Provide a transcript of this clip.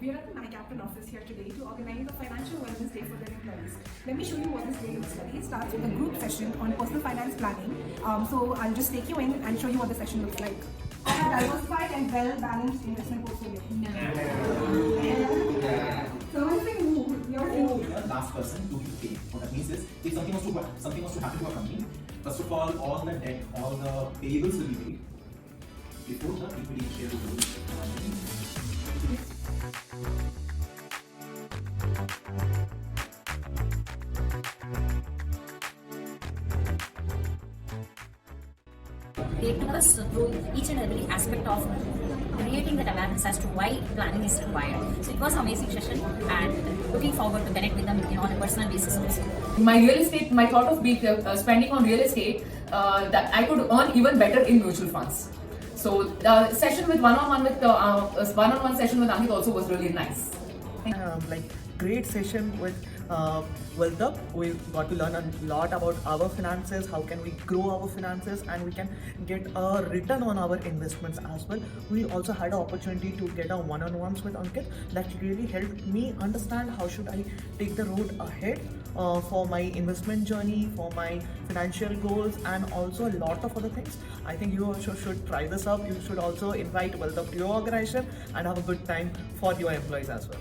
We are at the MyCaptain office here today to organize a financial wellness day for their employees. Let me show you what this day looks like. It starts with a group session on personal finance planning. So I'll just take you in and show you what the session looks like. I have diversified and well-balanced investment portfolio. So one thing you're the last person to be paid. What that means is, if something was to happen to a company, first of all the debt, all the payables will be paid before the equity share will be They took us through each and every aspect of creating that awareness as to why planning is required. So it was an amazing session and looking forward to connect with them on a personal basis also. My thought of spending on real estate, that I could earn even better in mutual funds. So the session with one-on-one session with Ankit also was really nice. Great session with Wealthup. We got to learn a lot about our finances, how can we grow our finances, and we can get a return on our investments as well. We also had an opportunity to get a one-on-ones with Ankit that really helped me understand how should I take the road ahead for my investment journey, for my financial goals, and also a lot of other things. I think you also should try this up. You should also invite Wealthup to your organization and have a good time for your employees as well.